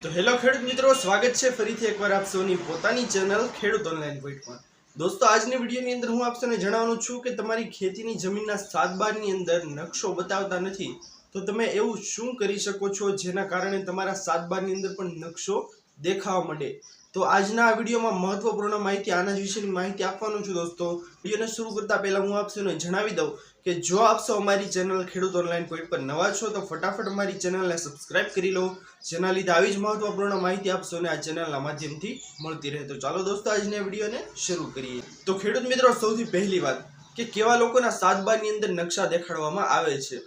તો હેલો ખેડૂત મિત્રો, સ્વાગત છે ફરીથી એકવાર આપ સૌની પોતાની ચેનલ ખેડૂત ઓનલાઈન પોઈન્ટમાં। દોસ્તો, આજની વિડીયોની અંદર હું આપ સૌને જણાવવાનું છું કે તમારી ખેતીની જમીનના 7/12 ની અંદર નકશો બતાવતા નથી તો તમે એવું શું કરી શકો છો જેના કારણે તમારા 7/12 ની અંદર પણ નકશો દેખાવા માંડે। તો આજના આ વિડીયોમાં મહત્વપૂર્ણ માહિતી આના વિશેની માહિતી આપવાનું છું। દોસ્તો, વિડીયોને શરૂ કરતા પહેલા હું આપ સૌને જણાવી દઉં કે જો આપ સૌ અમારી ચેનલ ખેડૂત ઓનલાઈન પોઈન્ટ પર નવા છો તો ફટાફટ અમારી ચેનલને સબસ્ક્રાઇબ કરી લો, જેના લીધે આવી જ મહત્વપૂર્ણ માહિતી આપ સૌને આ ચેનલના માધ્યમથી મળતી રહે। તો ચાલો દોસ્તો, આજના વિડીયોને શરૂ કરીએ। તો ખેડૂત મિત્રો, સૌથી પહેલી વાત કે કેવા લોકોના 7/12 ની અંદર નકશા દેખાડવામાં આવે છે।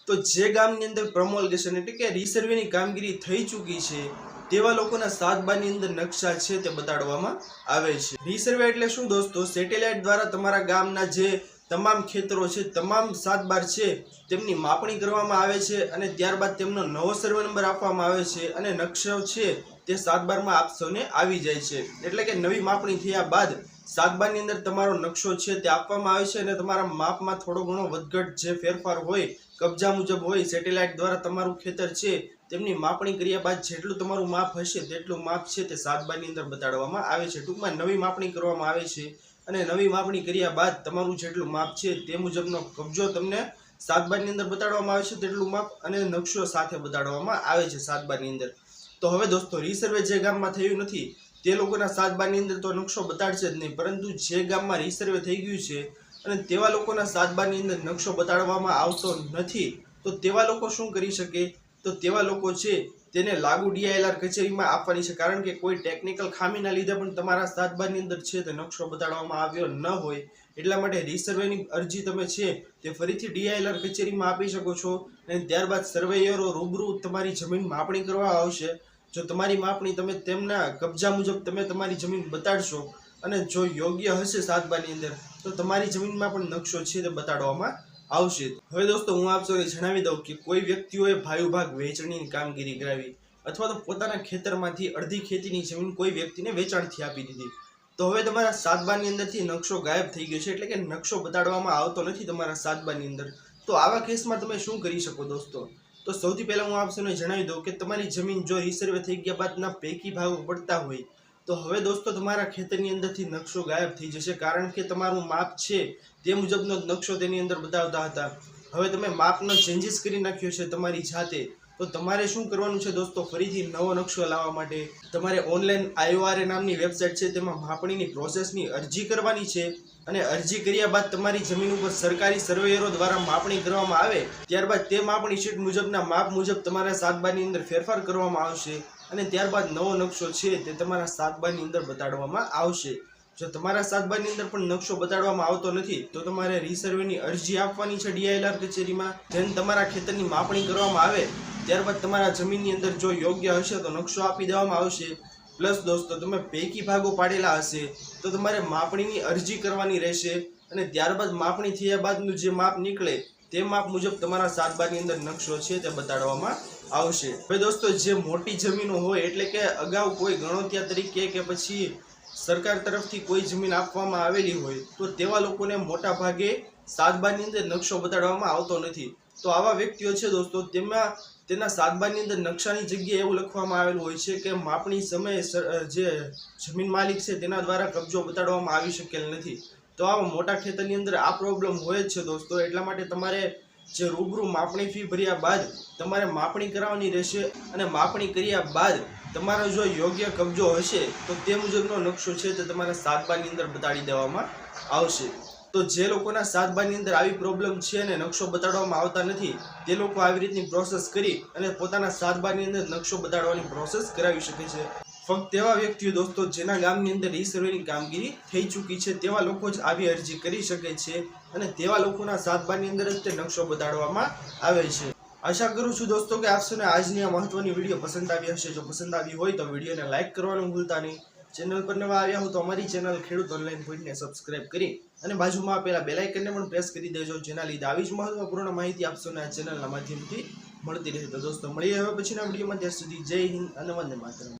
તો જે ગામની અંદર પ્રમોલગેશન એટલે કે રીસર્વેની કામગીરી થઈ ચૂકી છે તેવા લોકોના 7/12 ની અંદર નકશા છે તે બતાડવામાં આવે છે। રીસર્વે એટલે શું દોસ્તો? સેટેલાઇટ દ્વારા તમારા ગામના જે તમામ ખેતરો છે, તમામ 7/12 છે તેમની માપણી કરવામાં આવે છે અને ત્યારબાદ તેમનો નવો સર્વે નંબર આપવામાં આવે છે અને નકશો છે તે 7/12 માં આપ સૌને આવી જાય છે। એટલે કે નવી માપણી થયા બાદ 7/12 ની અંદર તમારો નકશો છે તે આપવામાં આવે છે અને તમારા માપમાં થોડો ઘણો વધઘટ જે ફેરફાર હોય, કબજા મુજબ હોય, સેટેલાઇટ દ્વારા તમારું ખેતર છે તેમની માપણી કર્યા બાદ જેટલું તમારું માપ હશે તેટલું માપ છે તે 7/12 ની અંદર બતાડવામાં આવે છે। ટૂંકમાં નવી માપણી કરવામાં આવે છે અને નવી માપણી કર્યા બાદ તમારું જેટલું માપ છે તે મુજબનો કબજો તમને 7/12 ની અંદર બતાડવામાં આવે છે, તેટલું માપ અને નકશો સાથે બતાડવામાં આવે છે 7/12 ની અંદર। તો હવે દોસ્તો, રીસર્વે જે ગામમાં થયું નથી તે લોકોના 7/12 ની અંદર તો નકશો બતાડશે જ નહીં, પરંતુ જે ગામમાં રીસર્વે થઈ ગયું છે અને તેવા લોકોના 7/12 ની અંદર નકશો બતાડવામાં આવતો નથી તો તેવા લોકો શું કરી શકે? તો તેવા લોકો છે તેને લાગુ DILR કચેરીમાં આપવાની છે, કારણ કે કોઈ ટેકનિકલ ખામીના લીધે પણ તમારા 7/12 ની અંદર છે તે નકશો બતાડવામાં આવ્યો ન હોય એટલા માટે રીસર્વેની અરજી તમે છે તે ફરીથી DILR કચેરીમાં આપી શકો છો અને ત્યારબાદ સર્વેયરો રૂબરૂ તમારી જમીન માપણી કરવા આવશે। જો તમારી માપણી તમે તેમના કબજા મુજબ તમે તમારી જમીન બતાડશો અને જો યોગ્ય હશે 7/12 ની અંદર તો તમારી જમીનમાં પણ નકશો છે તે બતાડવામાં આવશે। હવે દોસ્તો, હું આપ સૌને જણાવી દઉં કે કોઈ વ્યક્તિઓએ ભાયુભાગ વહેંચણીની કામગીરી કરાવી અથવા તો પોતાના ખેતરમાંથી અડધી ખેતીની જમીન કોઈ વ્યક્તિને વેચાણથી આપી દીધી તો હવે તમારા 7/12 ની અંદરથી નકશો ગાયબ થઈ ગયો છે, એટલે કે નકશો બતાડવામાં આવતો નથી તમારા 7/12 ની અંદર। તો આવા કેસમાં તમે શું કરી શકો દોસ્તો? તો સૌથી પહેલા હું આપ સૌને જણાવી દઉં કે તમારી જમીન જો રીસર્વે થઈ ગયા બાદના પૈકી ભાગો પડતા હોય તો હવે દોસ્તો તમારા ખેતરની અંદરથી નકશો ગાયબ થઈ જશે, કારણ કે તમારું માપ છે તે મુજબનો નકશો તેની અંદર બતાવતા હતા। હવે તમે માપનો ચેન્જીસ કરી નાખ્યો છે તમારી જાતે, તો તમારે શું કરવાનું છે દોસ્તો? ફરીથી નવો નકશો લાવવા માટે તમારે ઓનલાઈન IORA નામની વેબસાઇટ છે તેમાં માપણીની પ્રોસેસની અરજી કરવાની છે અને અરજી કર્યા બાદ તમારી જમીન ઉપર સરકારી સર્વેયરો દ્વારા માપણી કરવામાં આવે ત્યારબાદ તે માપણી શીટ મુજબના માપ મુજબ તમારા 7/12 ની અંદર ફેરફાર કરવામાં આવશે અને ત્યારબાદ નવો નકશો છે તે તમારા 7/12 ની અંદર બતાડવામાં આવશે। જો તમારા 7/12 ની અંદર પણ નકશો બતાડવામાં આવતો નથી તો તમારે રીસર્વેની અરજી આપવાની છે DILR કચેરીમાં, જેને તમારા ખેતરની માપણી કરવામાં આવે ત્યારબાદ તમારા જમીનની અંદર જો યોગ્ય હશે તો નકશો આપી દેવામાં આવશે। પ્લસ દોસ્તો, તમે પૈકી ભાગો પાડેલા હશે તો તમારે માપણીની અરજી કરવાની રહેશે અને ત્યારબાદ માપણી થયા બાદનું જે માપ નીકળે તે માપ મુજબ તમારા 7/12 ની અંદર નકશો છે તે બતાડવામાં આવશે। હવે દોસ્તો, જે મોટી જમીનો હોય એટલે કે અગાઉ કોઈ ગણોતિયા તરીકે કે પછી સરકાર તરફથી કોઈ જમીન આપવામાં આવેલી હોય તો તેવા લોકોને મોટા ભાગે 7/12 ની અંદર નકશો બતાડવામાં આવતો નથી। તો આવા વ્યક્તિઓ છે દોસ્તો, તેના 7/12 ની અંદર નકશાની જગ્યાએ એવું લખવામાં આવેલું હોય છે કે માપણી સમયે જે જમીન માલિક છે તેના દ્વારા કબજો બતાડવામાં આવી શકેલ નથી। તો આવા મોટા ખેતરની અંદર આ પ્રોબ્લેમ હોય જ છે દોસ્તો, એટલા માટે તમારે જે રૂબરૂ માપણી ફી ભર્યા બાદ તમારે માપણી કરાવવાની રહેશે અને માપણી કર્યા બાદ તમારો જો યોગ્ય કબજો હશે તો તે મુજબનો નકશો છે તે તમારા 7/12 ની અંદર બતાડી દેવામાં આવશે। તો જે લોકોના 7/12 ની અંદર આવી પ્રોબ્લેમ છે અને નકશો બતાડવામાં આવતા નથી તે લોકો આવી રીતની પ્રોસેસ કરી અને પોતાના 7/12 ની અંદર નકશો બતાડવાની પ્રોસેસ કરાવી શકે છે। ફક્ત તેવા વ્યક્તિઓ દોસ્તો જેના ગામની અંદર રીસર્વેની કામગીરી થઈ ચૂકી છે તેવા લોકો જ આવી અરજી કરી શકે છે અને તેવા લોકોના 7/12 ની અંદર જ તે નકશો બતાડવામાં આવે છે। આશા કરું છું દોસ્તો કે આપ સૌને આજની આ મહત્વની વિડીયો પસંદ આવી હશે। જો પસંદ આવી હોય તો વિડીયોને લાઇક કરવાનું ભૂલતા નહીં। ચેનલ પર નવા આવ્યા હો તો અમારી ચેનલ ખેડૂત ઓનલાઈન પોઈન્ટને સબસ્ક્રાઇબ કરી અને બાજુમાં આપેલા બેલ આઇકનને પણ પ્રેસ કરી દેજો, જેના લીધે આવી જ મહત્વપૂર્ણ માહિતી આપ સૌને આ ચેનલના માધ્યમથી મળતી રહે। તો દોસ્તો, મળીએ હવે પછીના વિડીયોમાં, ત્યાં સુધી જય હિન્દ અને વંદે માતરમ।